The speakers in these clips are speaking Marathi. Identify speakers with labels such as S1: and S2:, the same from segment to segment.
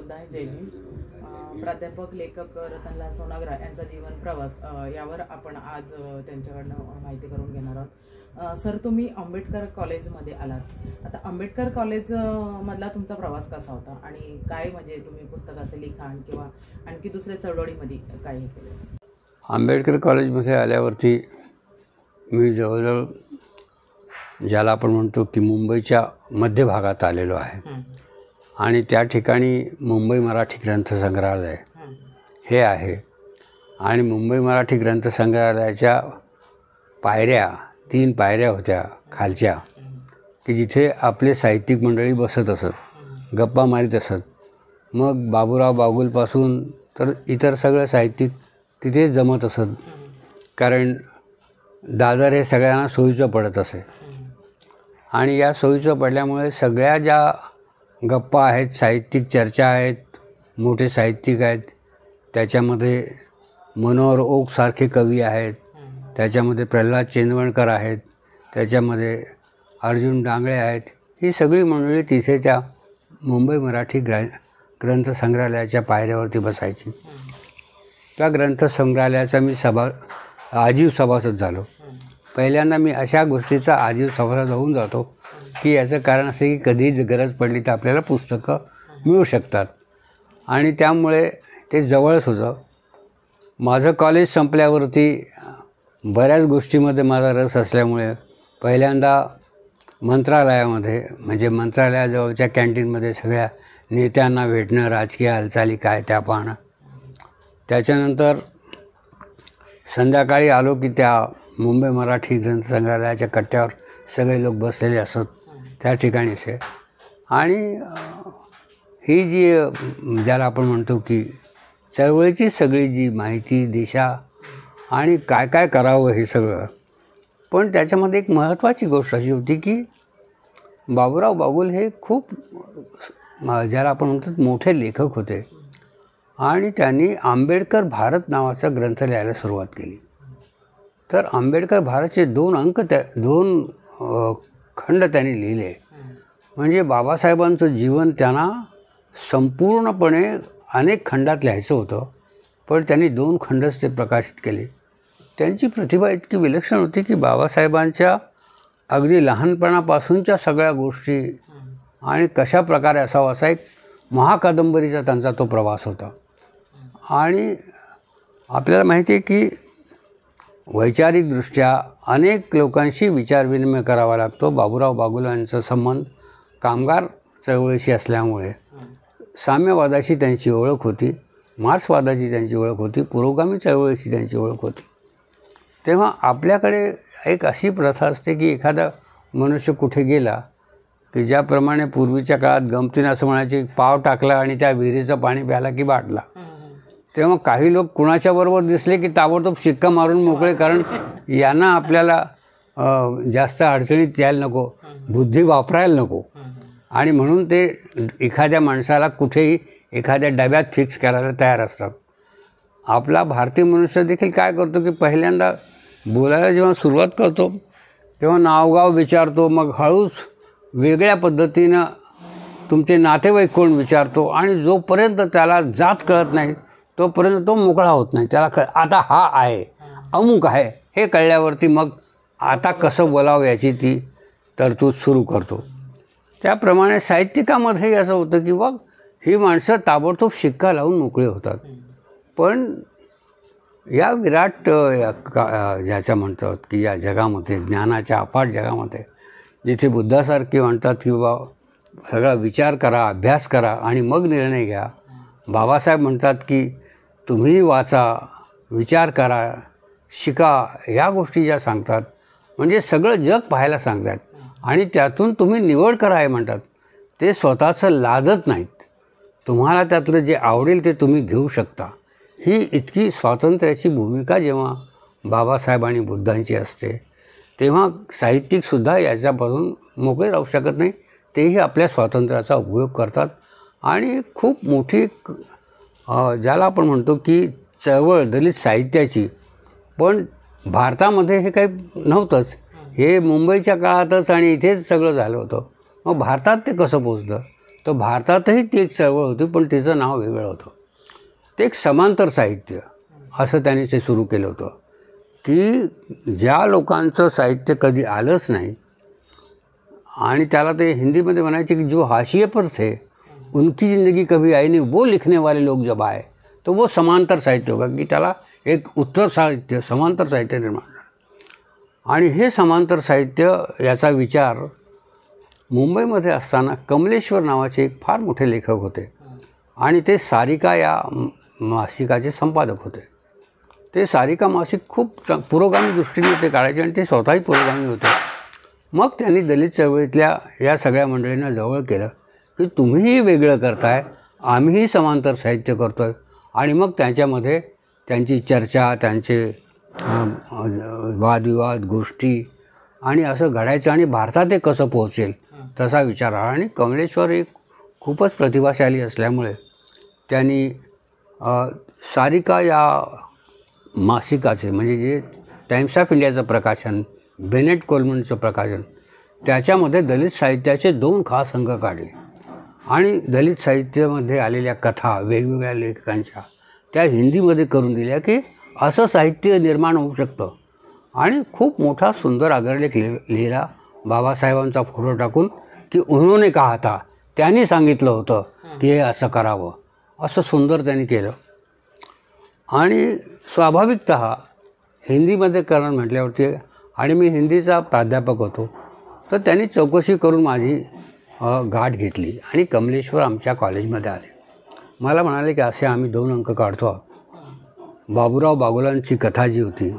S1: आहे. जय भीम. प्राध्यापक लेखक रतनलाल सोनाग्रा यांचा जीवन प्रवास यावर आपण आज त्यांच्याकडनं माहिती करून घेणार आहोत. सर, तुम्ही आंबेडकर कॉलेजमध्ये आलात. आता आंबेडकर कॉलेज मधला तुमचा प्रवास कसा होता आणि काय म्हणजे तुम्ही पुस्तकाचे लिखाण किंवा आणखी दुसऱ्या चळवळीमध्ये काय केलं?
S2: आंबेडकर कॉलेजमध्ये आल्यावरती मी जवळजवळ ज्याला आपण म्हणतो की मुंबईच्या मध्य भागात आलेलो आहे आणि त्या ठिकाणी मुंबई मराठी ग्रंथसंग्रहालय हे आहे आणि मुंबई मराठी ग्रंथसंग्रहालयाच्या पायऱ्या 3 पायऱ्या होत्या खालच्या की जिथे आपले साहित्यिक मंडळी बसत असत, गप्पा मारीत असत. मग बाबूराव बागुलपासून तर इतर सगळं साहित्यिक तिथेच जमत असत, कारण दादर हे सगळ्यांना सोयीचं पडत असे आणि या सोयीचं पडल्यामुळे सगळ्या ज्या गप्पा आहेत, साहित्यिक चर्चा आहेत, मोठे साहित्यिक आहेत, त्याच्यामध्ये मनोहर ओकसारखे कवी आहेत, त्याच्यामध्ये प्रल्हाद चेंदवणकर आहेत, त्याच्यामध्ये अर्जुन डांगळे आहेत. ही सगळी मंडळी तिथे त्या मुंबई मराठी ग्रंथसंग्रहालयाच्या पायऱ्यावरती बसायची. त्या ग्रंथसंग्रहालयाचा मी आजीव सभासद झालो. पहिल्यांदा मी अशा गोष्टीचा आजीव सभासद होऊन जातो की याचं कारण असं की कधीच गरज पडली तर आपल्याला पुस्तकं मिळू शकतात आणि त्यामुळे ते जवळच होतं. माझं कॉलेज संपल्यावरती बऱ्याच गोष्टीमध्ये माझा रस असल्यामुळे पहिल्यांदा मंत्रालयामध्ये म्हणजे मंत्रालयाजवळच्या कॅन्टीनमध्ये सगळ्या नेत्यांना भेटणं, राजकीय हालचाली काय त्या पाहणं. त्याच्यानंतर संध्याकाळी आलो की त्या मुंबई मराठी ग्रंथसंग्रहालयाच्या कट्ट्यावर सगळे लोक बसलेले असत त्या ठिकाणीच आहे आणि ही जी ज्याला आपण म्हणतो की चळवळीची सगळी जी माहिती, दिशा आणि काय काय करावं हे सगळं. पण त्याच्यामध्ये एक महत्त्वाची गोष्ट अशी होती की बाबूराव बागुल हे खूप ज्याला आपण म्हणतो मोठे लेखक होते आणि त्यांनी आंबेडकर भारत नावाचं ग्रंथ लिहायला सुरुवात केली. तर आंबेडकर भारतचे 2 खंड त्यांनी लिहिले. म्हणजे बाबासाहेबांचं जीवन त्यांना संपूर्णपणे अनेक खंडात लिहायचं होतं, पण त्यांनी 2 खंडच ते प्रकाशित केले. त्यांची प्रतिभा इतकी विलक्षण होती की बाबासाहेबांच्या अगदी लहानपणापासूनच्या सगळ्या गोष्टी आणि कशा प्रकारे असावा असा एक महाकादंबरीचा त्यांचा तो प्रवास होता. आणि आपल्याला माहिती आहे की वैचारिकदृष्ट्या अनेक लोकांशी विचारविनिमय करावा लागतो. बाबूराव बागुल यांचा संबंध कामगार चळवळीशी असल्यामुळे साम्यवादाशी त्यांची ओळख होती, मार्क्सवादाची त्यांची ओळख होती, पुरोगामी चळवळीशी त्यांची ओळख होती. तेव्हा आपल्याकडे एक अशी प्रथा असते की एखादा मनुष्य कुठे गेला की ज्याप्रमाणे पूर्वीच्या काळात गमतीनं असं म्हणायचे, पाव टाकला आणि त्या विहिरीचं पाणी प्याला की बाटला. तेव्हा काही लोक कुणाच्याबरोबर दिसले की ताबडतोब शिक्का मारून मोकळे, कारण यांना आपल्याला जास्त अडचणीत यायला नको, बुद्धी वापरायला नको आणि म्हणून ते एखाद्या माणसाला कुठेही एखाद्या डब्यात फिक्स करायला तयार असतात. आपला भारतीय मनुष्य देखील काय करतो की पहिल्यांदा बोलायला जेव्हा सुरुवात करतो तेव्हा नावगाव विचारतो, मग हळूच वेगळ्या पद्धतीनं तुमचे नातेवाईक कोण विचारतो आणि जोपर्यंत त्याला जात कळत नाही तोपर्यंत तो मोकळा होत नाही. त्याला आता हा आहे, अमुक आहे हे कळल्यावरती मग आता कसं बोलावं याची ती तरतूद सुरू करतो. त्याप्रमाणे साहित्यिकामध्येही असं होतं की मग ही माणसं ताबडतोब शिक्का लावून मोकळे होतात. पण या विराट ज्याच्या म्हणतात की या जगामध्ये, ज्ञानाच्या अफाट जगामध्ये, जिथे बुद्धासारखे म्हणतात की बाबा सगळा विचार करा, अभ्यास करा आणि मग निर्णय घ्या. बाबासाहेब म्हणतात की तुम्ही वाचा, विचार करा, शिका, ह्या गोष्टी ज्या सांगतात म्हणजे सगळं जग पाहायला सांगतात आणि त्यातून तुम्ही निवड करा हे म्हणतात. ते स्वतःचं लादत नाहीत. तुम्हाला त्यातलं जे आवडेल ते तुम्ही घेऊ शकता. ही इतकी स्वातंत्र्याची भूमिका जेव्हा बाबासाहेब आणि बुद्धांची असते तेव्हा साहित्यिकसुद्धा याच्यापासून मोकळे राहू शकत नाही. तेही आपल्या स्वातंत्र्याचा उपयोग करतात आणि खूप मोठी ज्याला आपण म्हणतो की चळवळ दलित साहित्याची. पण भारतामध्ये हे काही नव्हतंच, हे मुंबईच्या काळातच आणि इथेच सगळं झालं होतं. मग भारतात ते कसं पोचलं तर भारतातही ती एक चळवळ होती, पण तिचं नाव वेगळं होतं. ते एक समांतर साहित्य असं त्यांनी ते सुरू केलं होतं, की ज्या लोकांचं साहित्य कधी आलंच नाही आणि त्याला ते हिंदीमध्ये म्हणायचे की जो हाशिये पर थे उनकी ज़िंदगी कभी आई नहीं, वो लिखने वाले लोग जब आए तो वो समांतर साहित्य होगा, की त्याला एक उत्तर साहित्य समांतर साहित्य निर्माण झालं. आणि हे समांतर साहित्य याचा विचार मुंबईमध्ये असताना कमलेश्वर नावाचे एक फार मोठे लेखक होते आणि ते सारिका या मासिकाचे संपादक होते. ते सारिका मासिक खूप पुरोगामी दृष्टीने ते काढायचे आणि ते स्वतःही पुरोगामी होते. मग त्यांनी दलित चळवळीतल्या या सगळ्या मंडळींना जवळ केलं की तुम्हीही वेगळं करताय, आम्हीही समांतर साहित्य करतो आहे. आणि मग त्यांच्यामध्ये त्यांची चर्चा, त्यांचे वादविवाद, गोष्टी आणि असं घडायचं आणि भारतात ते कसं पोहोचेल तसा विचार आला. आणि कमलेश्वर एक खूपच प्रतिभाशाली असल्यामुळे त्यांनी सारिका या मासिकाचे म्हणजे जे टाइम्स ऑफ इंडियाचं प्रकाशन, बेनेट कोलमनचं प्रकाशन, त्याच्यामध्ये दलित साहित्याचे 2 खास अंक काढले आणि दलित साहित्यामध्ये आलेल्या कथा वेगवेगळ्या लेखकांच्या त्या हिंदीमध्ये करून दिल्या की असं साहित्य निर्माण होऊ शकतं. आणि खूप मोठा सुंदर आग्रलेख लिहिला बाबासाहेबांचा फोटो टाकून की उन्होंने कहा था, त्यांनी सांगितलं होतं की हे असं करावं, असं सुंदर त्यांनी केलं. आणि स्वाभाविकतः हिंदीमध्ये करणं म्हटल्यावरती आणि मी हिंदीचा प्राध्यापक होतो, तर त्यांनी चौकशी करून माझी गाठ घेतली आणि कमलेश्वर आमच्या कॉलेजमध्ये आले. मला म्हणाले की असे आम्ही 2 अंक काढतो आहोत. बाबूराव बागुलांची कथा जी होती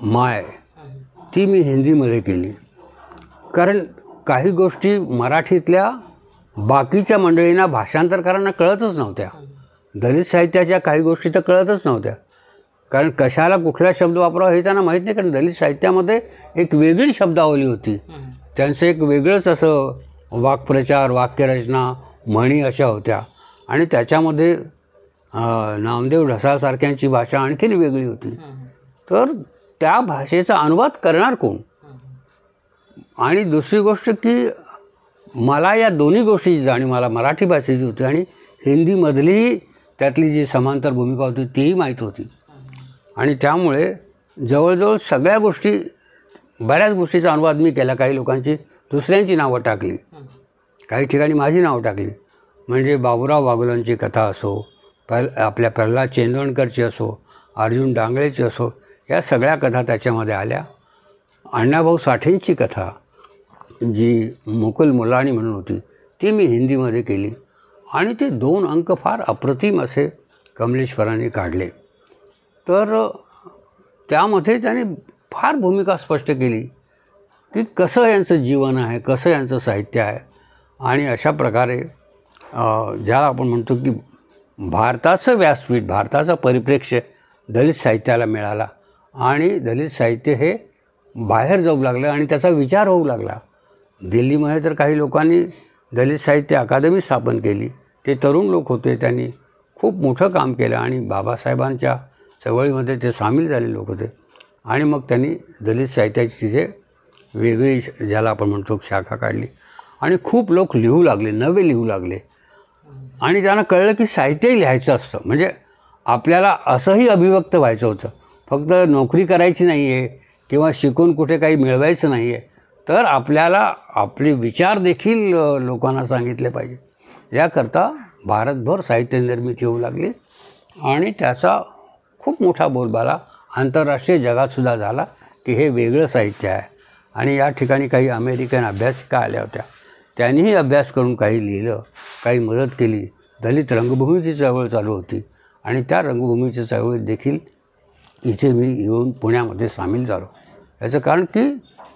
S2: माय, ती मी हिंदीमध्ये केली, कारण काही गोष्टी मराठीतल्या बाकीच्या मंडळींना भाषांतरकारांना कळतच नव्हत्या. दलित साहित्याच्या काही गोष्टी तर कळतच नव्हत्या, कारण कशाला कुठला शब्द वापरावा हे त्यांना माहीत नाही. कारण दलित साहित्यामध्ये एक वेगळी शब्दावली होती, त्यांचं एक वेगळंच असं वाक्प्रचार, वाक्यरचना, म्हणी अशा होत्या आणि त्याच्यामध्ये नामदेव ढसाळसारख्यांची भाषा आणखीन वेगळी होती. तर त्या भाषेचा अनुवाद करणार कोण? आणि दुसरी गोष्ट की मला या दोन्ही गोष्टीची जाणीव मला मराठी भाषेची होती आणि हिंदीमधलीही त्यातली जी समांतर भूमिका होती तीही माहीत होती. आणि त्यामुळे जवळजवळ सगळ्या गोष्टी, बऱ्याच गोष्टीचा अनुवाद मी केला. काही लोकांची दुसऱ्यांची नावं टाकली, काही ठिकाणी माझी नावं टाकली. म्हणजे बाबूराव बागुलांची कथा असो, आपल्या प्रल्हाद चेंदवणकरची असो, अर्जुन डांगळेची असो, या सगळ्या कथा त्याच्यामध्ये आल्या. अण्णाभाऊ साठेंची कथा जी मुकुल मुलानी म्हणून होती ती मी हिंदीमध्ये केली आणि ते 2 अंक फार अप्रतिम असे कमलेश्वरांनी काढले. तर त्यामध्ये त्याने फार भूमिका स्पष्ट केली की कसं यांचं जीवन आहे, कसं यांचं साहित्य आहे. आणि अशा प्रकारे ज्याला आपण म्हणतो की भारताचं व्यासपीठ, भारताचा परिप्रेक्ष्य दलित साहित्याला मिळाला आणि दलित साहित्य हे बाहेर जाऊ लागलं आणि त्याचा विचार होऊ लागला. दिल्लीमध्ये तर काही लोकांनी दलित साहित्य अकादमी स्थापन केली. ते तरुण लोक होते, त्यांनी खूप मोठं काम केलं आणि बाबासाहेबांच्या चळवळीमध्ये ते सामील झाले लोक होते. आणि मग त्यांनी दलित साहित्याची तिथे वेगळी ज्याला आपण म्हणतो शाखा काढली आणि खूप लोक लिहू लागले, नवे लिहू लागले. आणि त्यांना कळलं की साहित्यही लिहायचं असतं, म्हणजे आपल्याला असंही अभिव्यक्त व्हायचं होतं, फक्त नोकरी करायची नाही आहे किंवा शिकून कुठे काही मिळवायचं नाही आहे, तर आपल्याला आपले विचार देखील लोकांना सांगितले पाहिजे. याकरता भारतभर साहित्य निर्मिती होऊ लागली आणि त्याचा खूप मोठा बोलबाला आंतरराष्ट्रीय जगातसुद्धा झाला की हे वेगळं साहित्य आहे. आणि या ठिकाणी काही अमेरिकन अभ्यासिका आल्या होत्या, त्यांनीही अभ्यास करून काही लिहिलं, काही मदत केली. दलित रंगभूमीची चळवळ चालू होती आणि त्या रंगभूमीच्या चळवळीत देखील इथे मी येऊन पुण्यामध्ये सामील झालो. याचं कारण की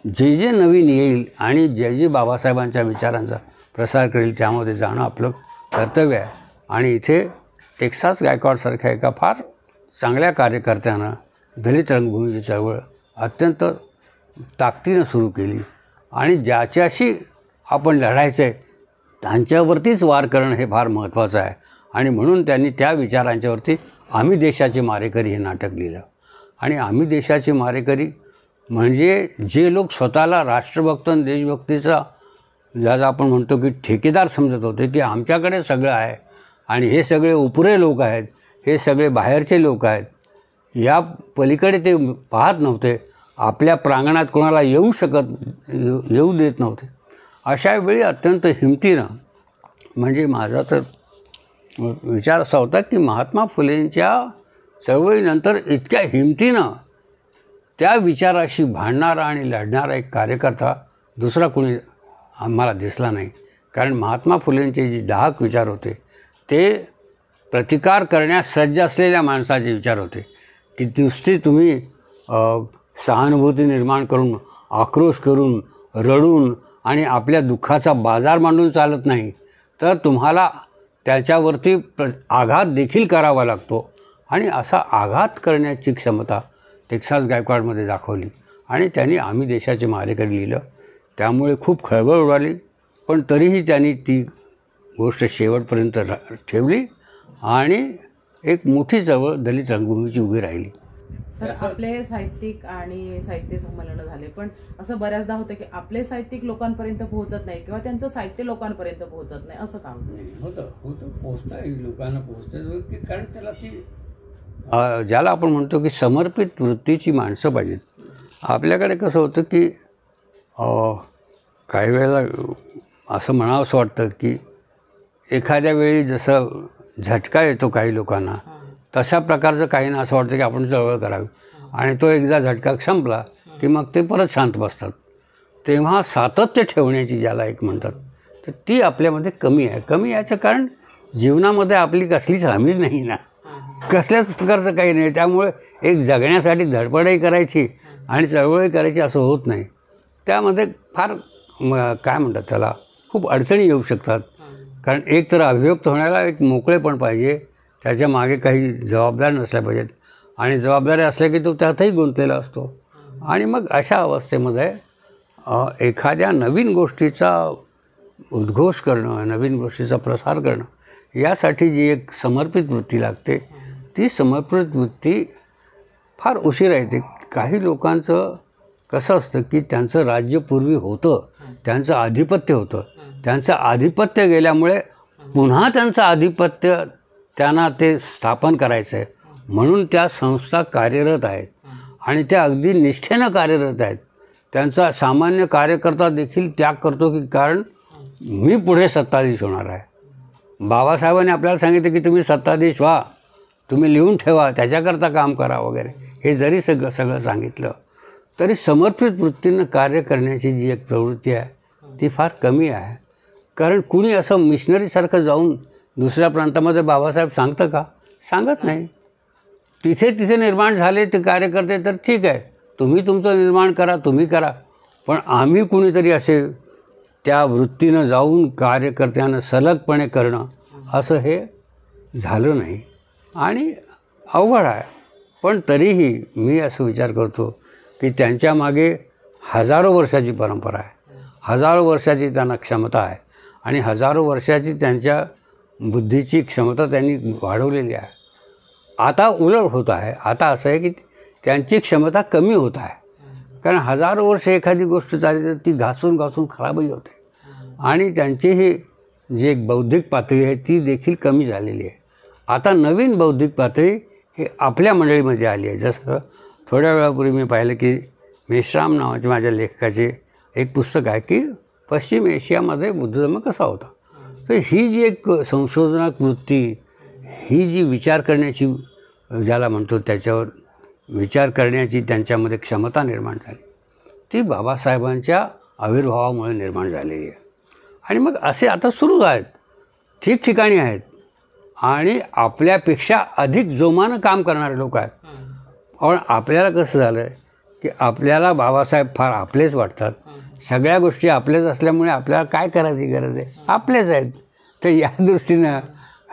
S2: जे जे नवीन येईल आणि जे बाबासाहेबांच्या विचारांचा प्रसार करेल त्यामध्ये जाणं आपलं कर्तव्य आहे. आणि इथे टेक्सास गायकवाडसारख्या एका फार चांगल्या कार्यकर्त्यानं दलित रंगभूमीची चळवळ अत्यंत ताकदीनं सुरू केली आणि ज्याच्याशी आपण लढायचं आहे त्यांच्यावरतीच वार करणं हे फार महत्त्वाचं आहे. आणि म्हणून त्यांनी त्या विचारांच्यावरती आम्ही देशाचे मारेकरी हे नाटक लिहिलं. आणि आम्ही देशाचे मारेकरी म्हणजे जे लोक स्वतःला राष्ट्रभक्त आणि देशभक्तीचा ज्याला आपण म्हणतो की ठेकेदार समजत होते की आमच्याकडे सगळं आहे आणि हे सगळे उपरे लोक आहेत, हे सगळे बाहेरचे लोक आहेत, या पलीकडे ते पाहत नव्हते. आपल्या प्रांगणात कोणाला येऊ देत नव्हते. अशा वेळी अत्यंत हिमतीनं, म्हणजे माझा तर विचार असा होता की महात्मा फुलेंच्या चळवळीनंतर इतक्या हिमतीनं त्या विचाराशी भांडणारा आणि लढणारा एक कार्यकर्ता दुसरा कोणी आम्हाला दिसला नाही. कारण महात्मा फुलेंचे जे दाहक विचार होते ते प्रतिकार करण्यास सज्ज असलेल्या माणसाचे विचार होते की नुसती तुम्ही सहानुभूती निर्माण करून, आक्रोश करून, रडून आणि आपल्या दुःखाचा बाजार मांडून चालत नाही, तर तुम्हाला त्याच्यावरती आघात देखील करावा लागतो. आणि असा आघात करण्याची क्षमता टेक्सास गायकवाडमध्ये दाखवली आणि त्यांनी आम्ही देशाचे मारेकरी लिहिलं. त्यामुळे खूप खळबळ उडाली, पण तरीही त्यांनी ती गोष्ट शेवटपर्यंत ठेवली आणि एक मोठी चळवळ दलित रंगभूमीची उभी राहिली.
S1: सर, आपले साहित्यिक आणि साहित्य संमेलन झाले, पण असं बऱ्याचदा होतं की आपले साहित्यिक लोकांपर्यंत पोहोचत नाही किंवा त्यांचं साहित्य लोकांपर्यंत पोहोचत नाही, असं का होतं?
S2: पोहोचता लोकांना पोहोचतं की कारण त्याला ती ज्याला आपण म्हणतो की समर्पित वृत्तीची माणसं पाहिजेत. आपल्याकडे कसं होतं की काही वेळेला असं म्हणावंसं वाटतं की एखाद्या वेळी जसं झटका येतो काही लोकांना, तशा प्रकारचं काही ना असं वाटतं की आपण चळवळ करावी आणि तो एकदा झटका संपला की मग ते परत शांत बसतात. तेव्हा सातत्य ठेवण्याची ज्याला एक म्हणतात, तर ती आपल्यामध्ये कमी आहे. कमी याचं कारण जीवनामध्ये आपली कसलीच हमीच नाही ना, कसल्याच प्रकारचं काही नाही. त्यामुळे एक जगण्यासाठी धडपडही करायची आणि चळवळही करायची असं होत नाही. त्यामध्ये फार काय म्हणतात त्याला, खूप अडचणी येऊ शकतात. कारण एक तर अभिव्यक्त होण्याला एक मोकळेपण पाहिजे, त्याच्या मागे काही जबाबदारी नसल्या पाहिजेत आणि जबाबदारी असल्या की तो त्यातही गुंतलेला असतो. आणि मग अशा अवस्थेमध्ये एखाद्या नवीन गोष्टीचा उद्घोष करणं, नवीन गोष्टीचा प्रसार करणं, यासाठी जी एक समर्पित वृत्ती लागते, ती समर्पित वृत्ती फार उशिरा येते. काही लोकांचं कसं असतं की त्यांचं राज्य पूर्वी होतं, त्यांचं आधिपत्य होतं, त्यांचं आधिपत्य गेल्यामुळे पुन्हा त्यांचं आधिपत्य त्यांना ते स्थापन करायचं आहे, म्हणून त्या संस्था कार्यरत आहेत आणि त्या अगदी निष्ठेनं कार्यरत आहेत. त्यांचा सामान्य कार्यकर्ता देखील त्याग करतो की कारण मी पुढे सत्ताधीश होणार आहे. बाबासाहेबांनी आपल्याला सांगितलं की तुम्ही सत्ताधीश व्हा, तुम्ही लिहून ठेवा, त्याच्याकरता काम करा वगैरे, हे जरी सगळं सांगितलं तरी समर्पित वृत्तीनं कार्य करण्याची जी एक प्रवृत्ती आहे ती फार कमी आहे. कारण कुणी असं मिशनरीसारखं जाऊन दुसऱ्या प्रांतामध्ये बाबासाहेब सांगतं का? सांगत नाही. तिथे निर्माण झाले ते कार्यकर्ते तर ठीक आहे, तुम्ही तुमचं निर्माण करा, तुम्ही करा, पण आम्ही कुणीतरी असे त्या वृत्तीनं जाऊन कार्यकर्त्यानं सलगपणे करणं असं हे झालं नाही आणि अवघड आहे. पण तरीही मी असं विचार करतो की त्यांच्या मागे हजारो वर्षाची परंपरा आहे, हजारो वर्षाची त्यांना क्षमता आहे आणि हजारो वर्षाची त्यांच्या बुद्धीची क्षमता त्यांनी वाढवलेली आहे. आता उलट होत आहे. आता असं आहे की त्यांची क्षमता कमी होत आहे. कारण हजारो वर्ष एखादी गोष्ट चालली तर ती घासून खराबही होते आणि त्यांची ही जी एक बौद्धिक पातळी आहे ती देखील कमी झालेली आहे. आता नवीन बौद्धिक पातळी ही आपल्या मंडळीमध्ये आली आहे. जसं थोड्या वेळापूर्वी मी पाहिलं की मेश्राम नावाच्या माझ्या लेखकाचे एक पुस्तक आहे की पश्चिम एशियामध्ये बुद्ध धर्म कसा होता. तर ही जी एक संशोधनात्मक वृत्ती, ही जी विचार करण्याची ज्याला म्हणतो त्याच्यावर विचार करण्याची त्यांच्यामध्ये क्षमता निर्माण झाली, ती बाबासाहेबांच्या आविर्भावामुळे निर्माण झालेली आहे. आणि मग असे आता सुरू आहेत, ठिकठिकाणी आहेत आणि आपल्यापेक्षा अधिक जोमानं काम करणारे लोक आहेत. पण आपल्याला कसं झालं आहे की आपल्याला बाबासाहेब फार आपलेच वाटतात. सगळ्या गोष्टी आपलेच असल्यामुळे आपल्याला काय करायची गरज आहे, आपलेच आहेत. तर या दृष्टीनं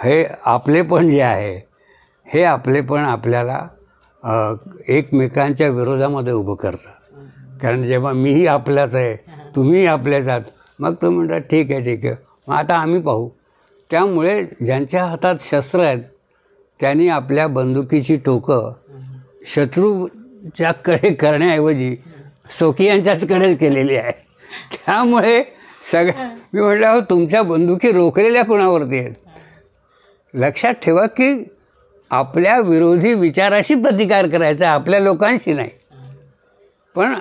S2: हे आपलेपण जे आहे हे आपलेपण आपल्याला एकमेकांच्या विरोधामध्ये उभं करतं. कारण जेव्हा मीही आपल्याच आहे, तुम्हीही आपल्याच आहात, मग तो म्हणतात ठीक आहे, मग आता आम्ही पाहू. त्यामुळे ज्यांच्या हातात शस्त्र आहेत त्यांनी आपल्या बंदुकीची टोकं शत्रूच्याकडे करण्याऐवजी स्वकीयांच्याचकडे केलेली आहे. त्यामुळे मी म्हटलं अहो तुमच्या बंदुकी रोखलेल्या कोणावरती आहेत. लक्षात ठेवा की आपल्या विरोधी विचाराशी प्रतिकार करायचा, आपल्या लोकांशी नाही. पण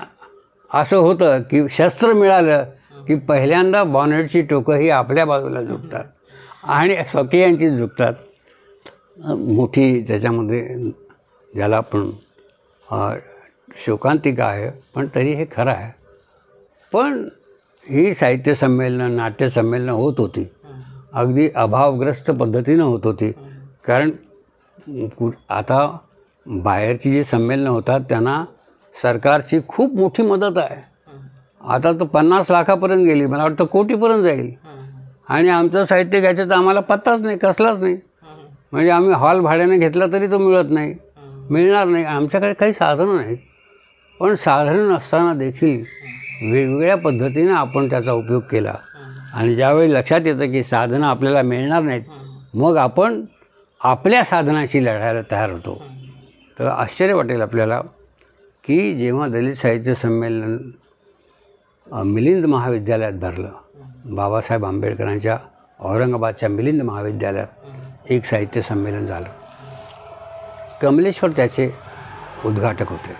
S2: असं होतं की शस्त्र मिळालं की पहिल्यांदा बॉनेटची टोकं ही आपल्या बाजूला झुकतात आणि स्वकीयांची झुकतात. मोठी त्याच्यामध्ये ज्याला आपण शोकांतिका आहे, पण तरी हे खरं आहे. पण ही साहित्य संमेलनं, नाट्य संमेलनं होत होती, अगदी अभावग्रस्त पद्धतीनं होत होती. कारण आता बाहेरची जी संमेलनं होतात त्यांना सरकारची खूप मोठी मदत आहे. आता तो 50 लाखापर्यंत गेली, मला वाटतं कोटीपर्यंत जाईल. आणि आमचं साहित्य घ्यायचं तर आम्हाला पत्ताच नाही, कसलाच नाही. म्हणजे आम्ही हॉल भाड्याने घेतला तरी तो मिळत नाही, मिळणार नाही. आमच्याकडे काही साधनं नाहीत. पण साधनं नसताना देखील वेगवेगळ्या पद्धतीनं आपण त्याचा उपयोग केला. आणि ज्यावेळी लक्षात येतं की साधनं आपल्याला मिळणार नाहीत, मग आपण आपल्या साधनाशी लढायला तयार होतो. तर आश्चर्य वाटेल आपल्याला की जेव्हा दलित साहित्य संमेलन मिलिंद महाविद्यालयात भरलं, बाबासाहेब आंबेडकरांच्या औरंगाबादच्या मिलिंद महाविद्यालयात एक साहित्य संमेलन झालं. कमलेश्वर त्याचे उद्घाटक होते.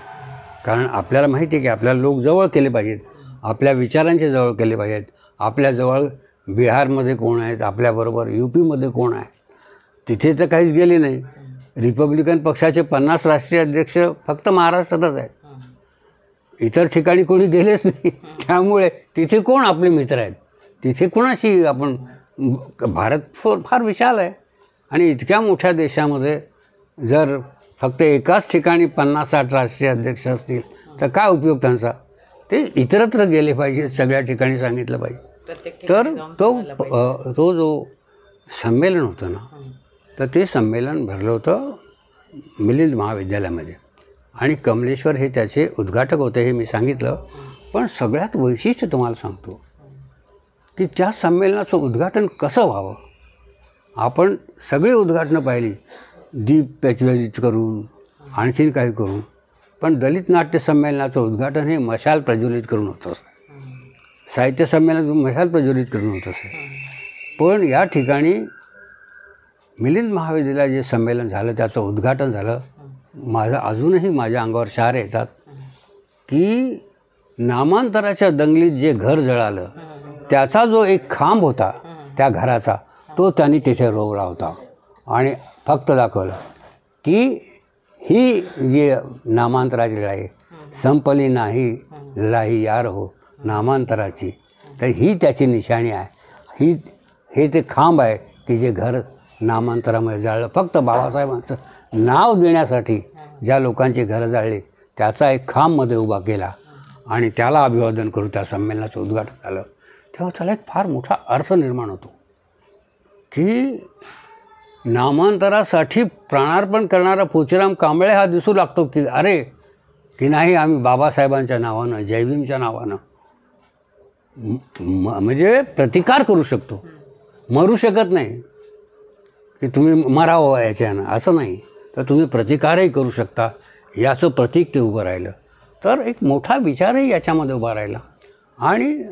S2: कारण आपल्याला माहिती आहे की आपल्याला लोक जवळ केले पाहिजेत, आपल्या विचारांचे जवळ केले पाहिजेत. आपल्याजवळ बिहारमध्ये कोण आहेत, आपल्याबरोबर UPमध्ये कोण आहे, तिथे तर काहीच गेले नाही. रिपब्लिकन पक्षाचे 50 राष्ट्रीय अध्यक्ष फक्त महाराष्ट्रातच आहेत, इतर ठिकाणी कोणी गेलेच नाही. त्यामुळे तिथे कोण आपले मित्र आहेत, तिथे कोणाशी आपण, भारत फार विशाल आहे. आणि इतक्या मोठ्या देशामध्ये जर फक्त एकाच ठिकाणी 50-60 राष्ट्रीय अध्यक्ष असतील तर काय उपयोग त्यांचा. ते इतरत्र गेले पाहिजे, सगळ्या ठिकाणी सांगितलं पाहिजे. तर तो जो संमेलन होतं ना, तर ते संमेलन भरलं होतं मिलिंद महाविद्यालयामध्ये. आणि कमलेश्वर हे त्याचे उद्घाटक होते, हे मी सांगितलं. पण सगळ्यात वैशिष्ट्य तुम्हाला सांगतो की त्या संमेलनाचं उद्घाटन कसं व्हावं. आपण सगळी उद्घाटनं पाहिली, दीप प्रज्वलित करून, आणखीन काही करून. पण दलित नाट्य संमेलनाचं उद्घाटन हे मशाल प्रज्वलित करून होतं. साहित्य संमेलन मशाल प्रज्वलित करून होतं. पण या ठिकाणी मिलिंद महाविद्यालयात जे संमेलन झालं त्याचं उद्घाटन झालं. अजूनही माझ्या अंगावर शहारे येतात की नामांतराच्या दंगलीत जे घर जळालं त्याचा जो एक खांब होता त्या घराचा, तो त्यांनी तिथे रोवला होता. आणि फक्त दाखवलं की ही जी नामांतराची लढाई संपली नाही, लढाई यार हो नामांतराची, तर ही त्याची निशाणी आहे. हे ते खांब आहे की जे घर नामांतरामध्ये जाळलं. फक्त बाबासाहेबांचं नाव देण्यासाठी ज्या लोकांची घरं जाळली त्याचा एक खांबमध्ये उभा केला आणि त्याला अभिवादन करून त्या संमेलनाचं उद्घाटन झालं. तेव्हा त्याला एक फार मोठा अर्थ निर्माण होतो की नामांतरासाठी प्राणार्पण करणारा पोचीराम कांबळे हा दिसू लागतो की अरे की नाही, आम्ही बाबासाहेबांच्या नावानं, जयभीमच्या नावानं म्हणजे प्रतिकार करू शकतो. मरू शकत नाही की तुम्ही मरावं याच्यानं, असं नाही, तर तुम्ही प्रतिकारही करू शकता, याचं प्रतीक ते उभं राहिलं. तर एक मोठा विचारही याच्यामध्ये उभा राहिला. आणि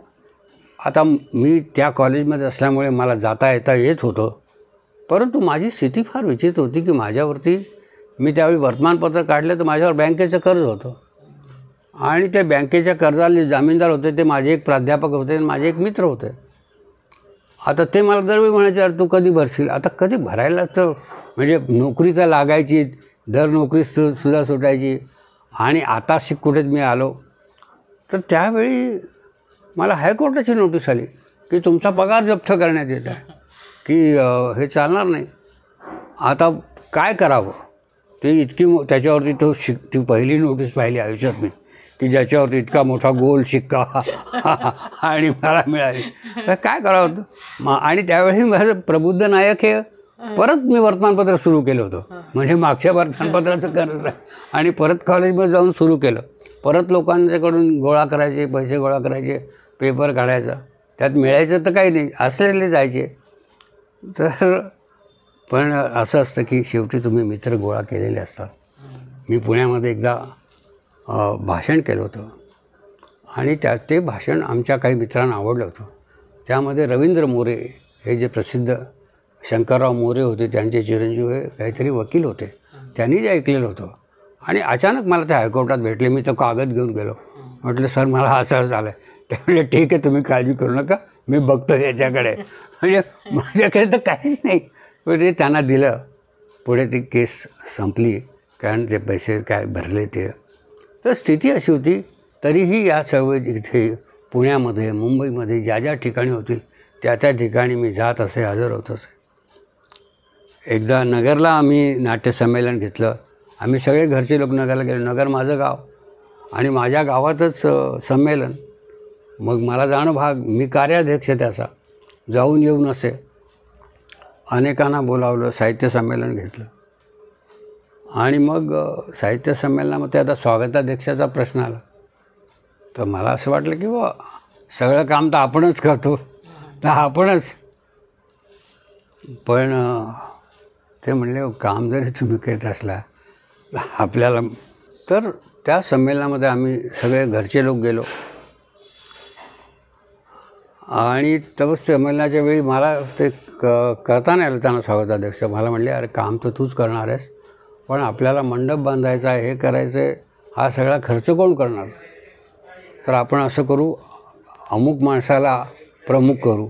S2: आता मी त्या कॉलेजमध्ये असल्यामुळे मला जाता येता येत होतं. परंतु माझी स्थिती फार विचित्र होती की माझ्यावरती, मी त्यावेळी वर्तमानपत्र काढलं तर माझ्यावर बँकेचं कर्ज होतं. आणि त्या बँकेच्या कर्जाला जामीनदार होते ते माझे एक प्राध्यापक होते आणि माझे एक मित्र होते. आता ते मला दरवेळी म्हणायचे अरे तू कधी भरशील. आता कधी भरायला तर म्हणजे नोकरी तर लागायची, दर नोकरी सुद्धा सुटायची. आणि आता कुठेच मी आलो तर त्यावेळी मला हायकोर्टाची नोटीस आली की तुमचा पगार जप्त करण्यात येत आहे, की हे चालणार नाही. आता काय करावं ते इतकी त्याच्यावरती ती पहिली नोटीस पाहिली आयुष्यात मी की ज्याच्यावरती इतका मोठा गोल शिक्का आणि मला मिळाली. तर काय करावं. आणि त्यावेळी माझं प्रबुद्ध नायक हे परत मी वर्तमानपत्र सुरू केलं होतं. म्हणजे मागच्या वर्तमानपत्राचं कर्ज आहे. आणि परत कॉलेजमध्ये जाऊन सुरू केलं. परत लोकांच्याकडून गोळा करायचे, पैसे गोळा करायचे, पेपर काढायचा. त्यात मिळायचं तर काही नाही, असलेले जायचे. तर पण असं असतं की शेवटी तुम्ही मित्र गोळा केलेले असतात. मी पुण्यामध्ये एकदा भाषण केलं होतं आणि ते भाषण आमच्या काही मित्रांना आवडलं होतं. त्यामध्ये रवींद्र मोरे हे जे प्रसिद्ध शंकरराव मोरे होते त्यांचे चिरंजीव हे काहीतरी वकील होते, त्यांनी जे ऐकलेलं होतं. आणि अचानक मला ते हायकोर्टात भेटले. मी तो कागद घेऊन गेलो. म्हटलं सर मला असं झालं आहे. त्यामुळे ठीक आहे तुम्ही काळजी करू नका, मी बघतो याच्याकडे. म्हणजे माझ्याकडे तर काहीच नाही. पण ते त्यांना दिलं. पुढे ती केस संपली कारण ते पैसे काय भरले ते. तर स्थिती अशी होती. तरीही या चळवळीत इथे पुण्यामध्ये मुंबईमध्ये ज्या ज्या ठिकाणी होतील त्या त्या ठिकाणी मी जात असे, हजर होत असे. एकदा नगरला आम्ही नाट्यसंमेलन घेतलं. आम्ही सगळे घरचे लोक नगरला गेलो. नगर माझं गाव आणि माझ्या गावातच संमेलन. मग मला जाणं भाग. मी कार्याध्यक्ष त्याचा, जाऊन येऊन असे अनेकांना बोलावलं, साहित्य संमेलन घेतलं. आणि मग साहित्य संमेलनामध्ये आता स्वागताध्यक्षाचा प्रश्न आला. तर मला असं वाटलं की बा सगळं काम तर आपणच करतो, तर आपणच. पण ते म्हणले काम जरी तुम्ही करत असला आपल्याला. तर त्या संमेलनामध्ये आम्ही सगळे घरचे लोक गेलो. आणि तोच संमेलनाच्या वेळी मला ते करता नाही आलं. त्यांना स्वागताध्यक्ष मला म्हणले अरे काम तर तूच करणार आहेस, पण आपल्याला मंडप बांधायचा आहे, हे करायचं आहे, हा सगळा खर्च कोण करणार. तर आपण असं करू, अमुक माणसाला प्रमुख करू.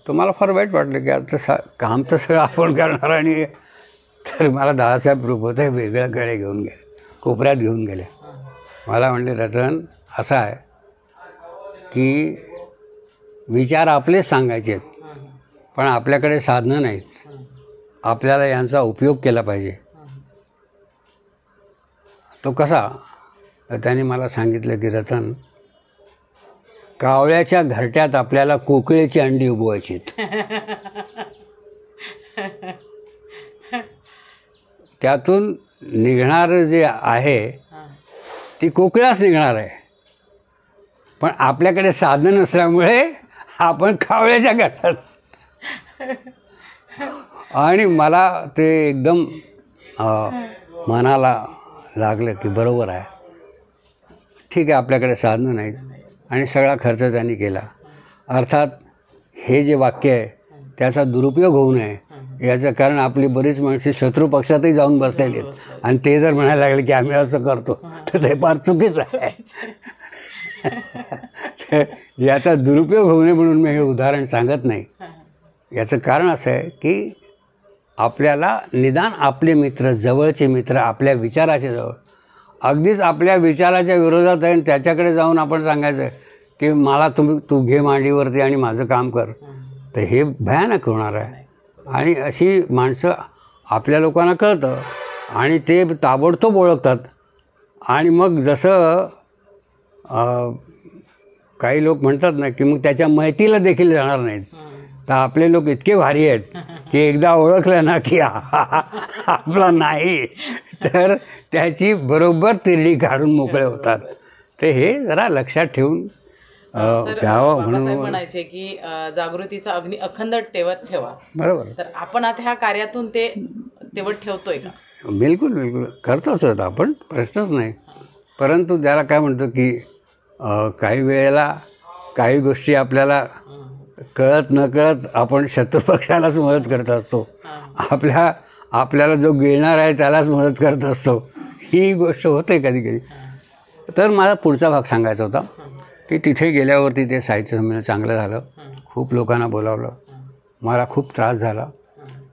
S2: तर मला फार वाईट वाटलं की आता काम तर सगळं आपण करणार. आणि तर मला दादासाहेब रुपये वेगळ्याकडे घेऊन गेले, कोपऱ्यात घेऊन गेले. मला म्हणले रतन असं आहे की विचार आपलेच सांगायचे आहेत, पण आपल्याकडे साधनं नाहीत. आपल्याला यांचा उपयोग केला पाहिजे. तो कसा. तर त्यांनी मला सांगितलं की रतन कावळ्याच्या घरट्यात आपल्याला कोकिळेची अंडी उगवायची आहेत. त्यातून निघणारं जे आहे ती कोकिळाच निघणार आहे. पण आपल्याकडे साधनं नसल्यामुळे आपण कावळ्याच्या घरट्यात. आणि मला ते एकदम मनाला लागलं की बरोबर आहे. ठीक आहे आपल्याकडे साधनं नाहीत आणि सगळा खर्च त्यांनी केला. अर्थात हे जे वाक्य आहे त्याचा दुरुपयोग होऊ नये याचं कारण आपली बरीच माणसे शत्रू पक्षातही जाऊन बसलेली आहेत. आणि ते जर म्हणायला लागले की आम्ही असं करतो तर ते फार चुकीचं आहे. तर याचा दुरुपयोग होऊ नये म्हणून मी हे उदाहरण सांगत नाही. याचं कारण असं आहे की आपल्याला निदान आपले मित्र, जवळचे मित्र, आपल्या विचाराचे जवळ, अगदीच आपल्या विचाराच्या विरोधात आहे आणि त्याच्याकडे जाऊन आपण सांगायचं की मला तू घे मांडीवरती आणि माझं काम कर, तर हे भयानक होणार आहे. आणि अशी माणसं आपल्या लोकांना कळतं आणि ते ताबडतोब ओळखतात. आणि मग जसं काही लोक म्हणतात ना की मग त्याच्या मैतीला देखील जाणार नाहीत. तर आपले लोक इतके भारी आहेत की एकदा ओळखलं ना की आपला नाही तर त्याची बरोबर तिरडी काढून मोकळे होतात. तर हे जरा लक्षात ठेवून घ्यावं म्हणून
S1: म्हणायचे की जागृतीचा अग्नी अखंड तेवत ठेवा.
S2: बरोबर.
S1: तर आपण आता ह्या कार्यातून ते तेवत ठेवतोय का?
S2: बिलकुल बिलकुल करतोच आपण, प्रश्नच नाही. परंतु त्याला काय म्हणतो की काही वेळेला काही गोष्टी आपल्याला कळत न कळत आपण शत्रुपक्षालाच मदत करत असतो. आपल्याला जो गिळणार आहे त्यालाच मदत करत असतो. ही गोष्ट होते कधी कधी. तर मला पुढचा भाग सांगायचा होता की तिथे गेल्यावरती ते साहित्य संमेलन चांगलं झालं. खूप लोकांना बोलावलं. मला खूप त्रास झाला.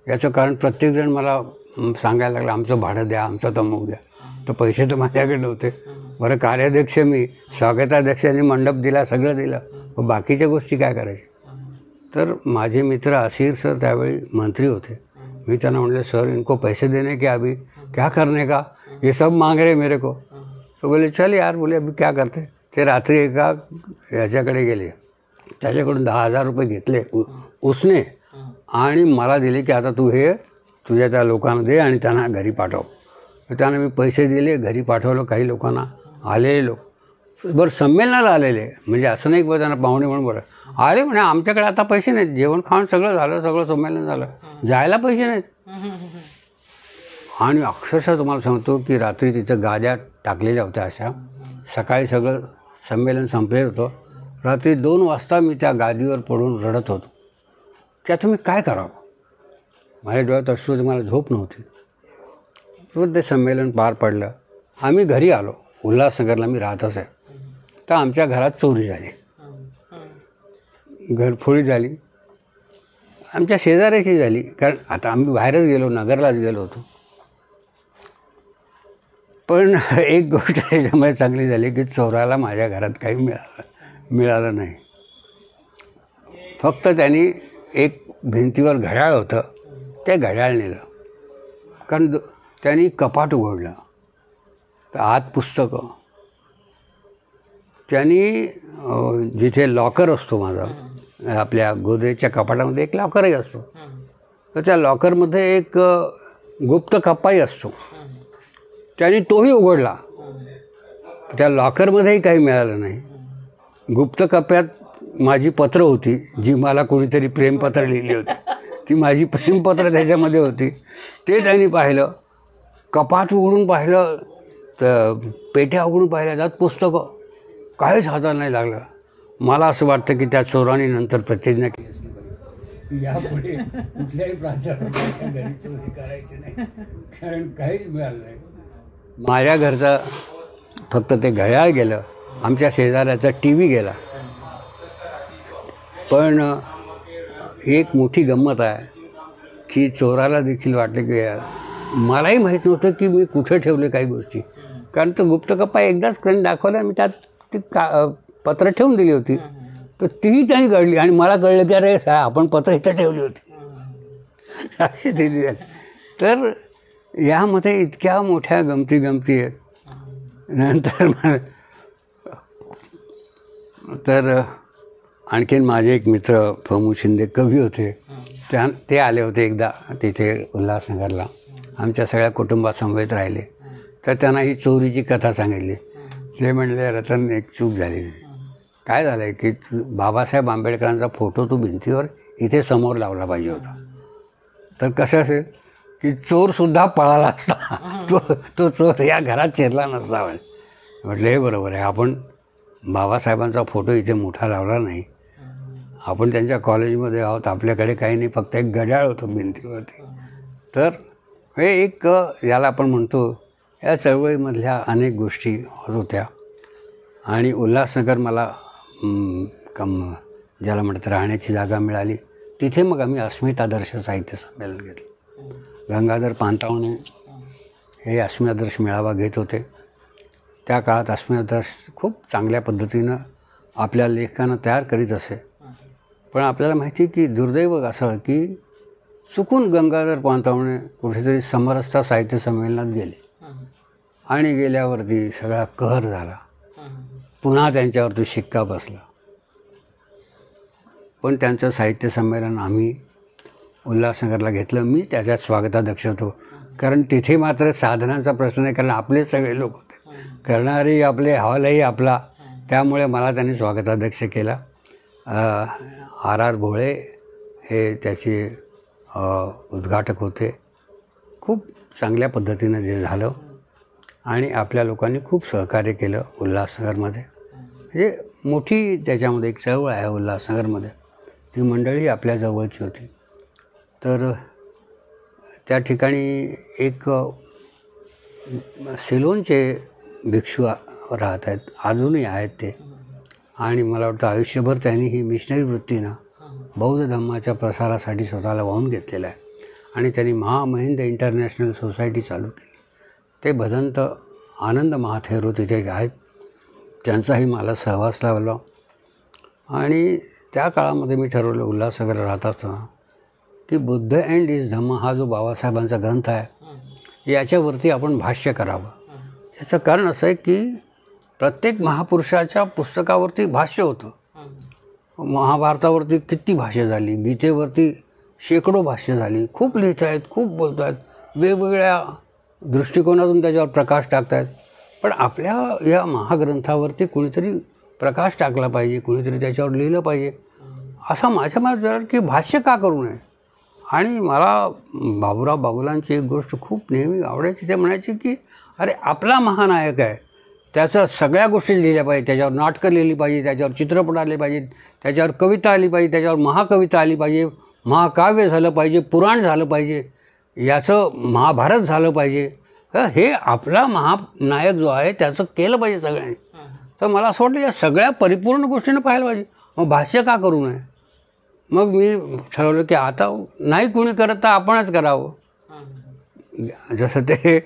S2: याचं कारण प्रत्येकजण मला सांगायला लागलं आमचं भाडं द्या, आमचं तमूक द्या. तर पैसे तर माझ्याकडे नव्हते. बरं कार्याध्यक्ष मी, स्वागताध्यक्षांनी मंडप दिला, सगळं दिलं, मग बाकीच्या गोष्टी काय करायच्या. तर माझे मित्र असीर सर त्यावेळी मंत्री होते. मी त्यांना म्हणले सर इनको पैसे देने के अभी क्या करने का, ये सब मांग रहे मेरे को. तो बोले चल यार, बोले अभी क्या करते. ते रात्री एका याच्याकडे गेले, त्याच्याकडून 10,000 रुपये घेतले उसने आणि मला दिले की आता तू हे तुझ्या त्या लोकांना दे आणि त्यांना घरी पाठव. तर त्यांना मी पैसे दिले, घरी पाठवलं. काही लोकांना आलेले लोक बरं संमेलनाला आलेले, म्हणजे असं नाही की त्यांना पाहुणे म्हणून बरं आले म्हणे आमच्याकडे आता पैसे नाहीत, जेवण खाऊन सगळं झालं, सगळं संमेलन झालं, जायला पैसे नाहीत. आणि अक्षरशः तुम्हाला सांगतो की रात्री तिथं गाद्या टाकलेल्या होत्या अशा. सकाळी सगळं संमेलन संपलेलं होतं. रात्री 2 वाजता मी त्या गादीवर पडून रडत होतो की आता मी काय करावं. माझ्या डोळ्यात अश्रू, मला झोप नव्हती. तर ते संमेलन पार पडलं. आम्ही घरी आलो. उल्हासनगरला मी राहतच आहे. तर आमच्या घरात चोरी झाली, घरफोडी झाली. आमच्या शेजाऱ्याची झाली, कारण आता आम्ही बाहेरच गेलो, नगरलाच गेलो होतो. पण एक गोष्ट त्याच्यामुळे चांगली झाली की चोराला माझ्या घरात काही मिळालं नाही. फक्त त्यांनी एक भिंतीवर घड्याळ होतं, ते घड्याळ नेलं. कारण त्यांनी कपाट उघडलं तर आत पुस्तकं. त्यांनी जिथे लॉकर असतो माझा, आपल्या गोदरेजच्या कपाटामध्ये एक लॉकरही असतो, तर त्या लॉकरमध्ये एक गुप्त कप्पाही असतो. त्यांनी तोही उघडला. त्या लॉकरमध्येही काही मिळालं नाही. गुप्त कप्प्यात माझी पत्र होती, जी मला कोणीतरी प्रेमपत्र लिहिली होती. ती माझी प्रेमपत्र त्याच्यामध्ये होती. ते त्यांनी पाहिलं. कपाट उघडून पाहिलं तर पेट्या उघडून पाहिल्या, त्यात पुस्तकं. काहीच हाताला नाही लागलं. मला असं वाटतं की त्या चोरांनी नंतर प्रतिज्ञा केली असली पाहिजे, यापुढे कुठल्याही प्राध्यापकाच्या घरी चोरी करायची नाही, कारण काहीच मिळालं नाही. माझ्या घरचं फक्त ते घड्याळ गेलं, आमच्या शेजाऱ्याचा TV गेला. पण एक मोठी गंमत आहे की चोराला देखील वाटलं की मलाही माहीत नव्हतं की मी कुठे ठेवले काही गोष्टी, कारण तो गुप्त कप्पा एकदाच त्यांनी दाखवला. मी त्यात ती पत्र ठेवून दिली होती, तर तीही त्यांनी कळली आणि मला कळलं की अरे आपण पत्र इथं ठेवली होती. अशी स्थिती झाली. तर यामध्ये इतक्या मोठ्या गमती आहेत. नंतर तर आणखीन माझे एक मित्र फमू शिंदे कवी होते, ते आले होते एकदा तिथे उल्हासनगरला. आमच्या सगळ्या कुटुंबासमवेत राहिले. तर त्यांना ही चोरीची कथा सांगितली. ते म्हणले, रतन एक चूक झाली. काय झालं आहे की बाबासाहेब आंबेडकरांचा फोटो तू भिंतीवर इथे समोर लावला पाहिजे होता. तर कसं असेल की चोरसुद्धा पळाला असता, तो चोर या घरात शिरला नसता. म्हटलं हे बरोबर आहे, आपण बाबासाहेबांचा फोटो इथे मोठा लावला नाही. आपण त्यांच्या कॉलेजमध्ये आहोत, आपल्याकडे काही नाही, फक्त एक घड्याळ होतं भिंतीवरती. तर हे एक याला आपण म्हणतो, या चळवळीमधल्या अनेक गोष्टी होत होत्या. आणि उल्हासनगर मला ज्याला म्हणतात राहण्याची जागा मिळाली. तिथे मग आम्ही अस्मिता आदर्श साहित्य संमेलन घेतलं. गंगाधर पानतावणे हे अस्मिता आदर्श मेळावा घेत होते. त्या काळात अस्मिता आदर्श खूप चांगल्या पद्धतीनं आपल्या लेखकांना तयार करीत असे. पण आपल्याला माहिती की दुर्दैव असं की चुकून गंगाधर पानतावणे कुठेतरी समरसता साहित्य संमेलनात गेले आणि गेल्यावरती सगळा कहर झाला. पुन्हा त्यांच्यावरती शिक्का बसला. पण त्यांचं साहित्य संमेलन आम्ही उल्हासनगरला घेतलं. मी त्याच्यात स्वागताध्यक्ष होतो, कारण तिथे मात्र साधनांचा प्रश्न नाही, कारण आपले सगळे लोक होते, करणारे आपले, हॉलही आपला. त्यामुळे मला त्यांनी स्वागताध्यक्ष केला. R भोळे हे त्याचे उद्घाटक होते. खूप चांगल्या पद्धतीनं जे झालं आणि आपल्या लोकांनी खूप सहकार्य केलं उल्हासनगरमध्ये. म्हणजे मोठी त्याच्यामध्ये एक चळवळ आहे उल्हासनगरमध्ये. ती मंडळी आपल्या जवळची होती. तर त्या ठिकाणी एक सिलोनचे भिक्षू राहत आहेत, अजूनही आहेत ते. आणि मला वाटतं आयुष्यभर त्यांनी ही मिशनरी वृत्तीनं बौद्ध धम्माच्या प्रसारासाठी स्वतःला वाहून घेतलेलं आहे. आणि त्यांनी महामहिंद इंटरनॅशनल सोसायटी चालू केली. ते भदंत आनंद महाथेरो तिथे आहेत, त्यांचाही मला सहवास लावला. आणि त्या काळामध्ये मी ठरवलं उल्हासनगर राहत असताना की बुद्ध अँड इज धम्म हा जो बाबासाहेबांचा ग्रंथ आहे, याच्यावरती आपण भाष्य करावं. याचं कारण असं आहे की प्रत्येक महापुरुषाच्या पुस्तकावरती भाष्य होतं. महाभारतावरती किती भाष्य झाली, गीतेवरती शेकडो भाष्य झाली, खूप लिहित आहेत, खूप बोलत आहेत, वेगवेगळ्या दृष्टिकोनातून त्याच्यावर प्रकाश टाकत आहेत. पण आपल्या या महाग्रंथावरती कुणीतरी प्रकाश टाकला पाहिजे, कुणीतरी त्याच्यावर लिहिलं पाहिजे, असा माझ्या मनात विचार की भाष्य का करू नये. आणि मला बाबूराव बागुलांची एक गोष्ट खूप नेहमी आवडायची. ते म्हणायची की अरे आपला महानायक आहे, त्याचं सगळ्या गोष्टी लिहिल्या पाहिजे, त्याच्यावर नाटकं लिहिली पाहिजे, त्याच्यावर चित्रपट आले पाहिजेत, त्याच्यावर कविता आली पाहिजे, त्याच्यावर महाकविता आली पाहिजे, महाकाव्य झालं पाहिजे, पुराण झालं पाहिजे, याचं महाभारत झालं पाहिजे. हे आपला महानायक जो आहे त्याचं केलं पाहिजे सगळ्यांनी. तर मला असं वाटतं या सगळ्या परिपूर्ण गोष्टीनं पाहायला पाहिजे. मग भाष्य का करू नये? मग मी ठरवलं की आता नाही कोणी करत तर आपणच करावं. जसं ते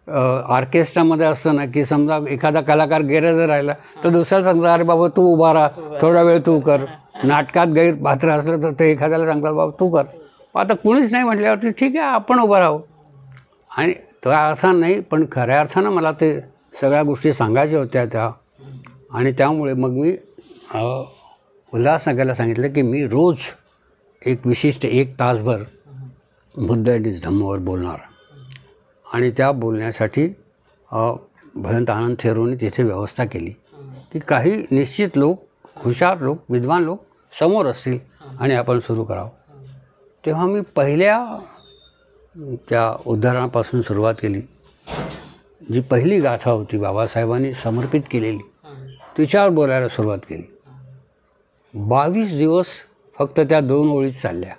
S2: ऑर्केस्ट्रामध्ये असतं ना की समजा एखादा कलाकार गैरहजर जर राहिला तर दुसऱ्याला सांगता अरे बाबा तू उभा राहा, थोडा वेळ तू कर. नाटकात गैरपात्र असलं तर ते एखाद्याला सांगतात बाबा तू कर. आता कुणीच नाही म्हटल्यावरती ठीक आहे आपण उभं राहू. आणि त्या अर्थानं नाही पण खऱ्या अर्थानं मला ते सगळ्या गोष्टी सांगायच्या होत्या त्या. आणि त्यामुळे मग मी उल्हासनगरला सांगितलं की मी रोज एक विशिष्ट 1 तासभर बुद्ध अँड हिज धम्मवर बोलणार. आणि त्या बोलण्यासाठी भयंत आनंद थेरोनी तिथे व्यवस्था केली की काही निश्चित लोक, हुशार लोक, विद्वान लोक समोर असतील आणि आपण सुरू करावं. तेव्हा मी पहिल्या त्या उद्धारापासून सुरुवात केली. जी पहिली गाथा होती बाबासाहेबांनी समर्पित केलेली तिच्यावर बोलायला सुरुवात केली. 22 दिवस फक्त त्या 2 ओळीत चालल्या.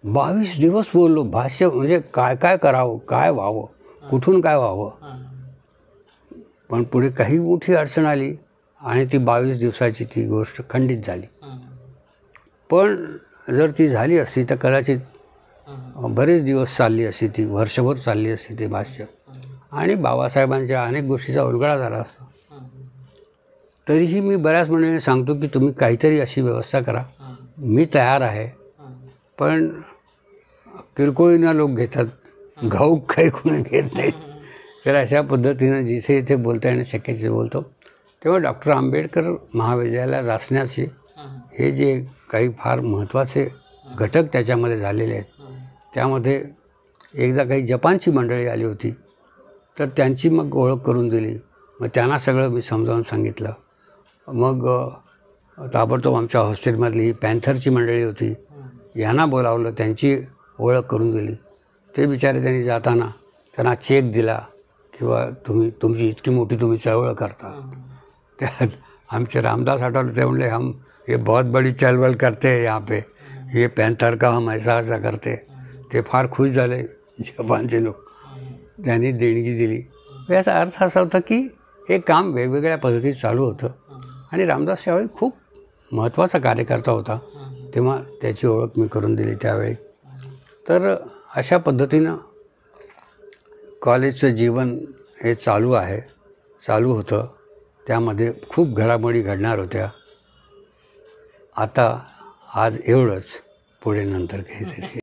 S2: 22 दिवस बोललो. भाष्य म्हणजे काय काय करावं, काय व्हावं, कुठून काय व्हावं. पण पुढे काही मोठी अडचण आली आणि ती 22 दिवसाची ती गोष्ट खंडित झाली. पण जर ती झाली असती तर कदाचित बरेच दिवस चालली असती ती, वर्षभर चालली असती ते भाष्य आणि बाबासाहेबांच्या अनेक गोष्टीचा उलगडा झाला असता. तरीही मी बऱ्याच मंडळींना सांगतो की तुम्ही काहीतरी अशी व्यवस्था करा. मी तयार आहे, पण किरकोळीनं लोक घेतात, घाऊक काही कोणी घेत नाही. तर अशा पद्धतीनं जिथे इथे बोलता येणं शक्य तिथे बोलतो. तेव्हा डॉक्टर आंबेडकर महाविद्यालयात असण्याचे हे जे काही फार महत्त्वाचे घटक त्याच्यामध्ये झालेले आहेत. त्यामध्ये एकदा काही जपानची मंडळी आली होती तर त्यांची मग ओळख करून दिली. मग त्यांना सगळं मी समजावून सांगितलं. मग ताबडतोब आमच्या हॉस्टेलमधली ही पॅन्थरची मंडळी होती, यांना बोलावलं, त्यांची ओळख करून दिली. ते बिचारे त्यांनी जाताना त्यांना चेक दिला किंवा तुमची इतकी मोठी तुम्ही चळवळ करता. त्यात आमचे रामदास आठवले ते म्हणले हम ये बहुत बड़ी चळवळ करते हैं यहाँ पे, ये पॅन्थर का हम ऐसा ऐसा करते. ते फार खुश झाले जपानचे लोक. त्यांनी देणगी दिली. याचा अर्थ असा होता की हे काम वेगवेगळ्या पद्धतीत चालू होतं आणि रामदास त्यावेळी खूप महत्त्वाचा कार्यकर्ता होता. तेव्हा त्याची ओळख मी करून दिली त्यावेळी. तर अशा पद्धतीनं कॉलेजचं जीवन हे चालू होतं. त्यामध्ये खूप घडामोडी घडणार होत्या. आता आज एवढंच, पुढे नंतर काहीतरी.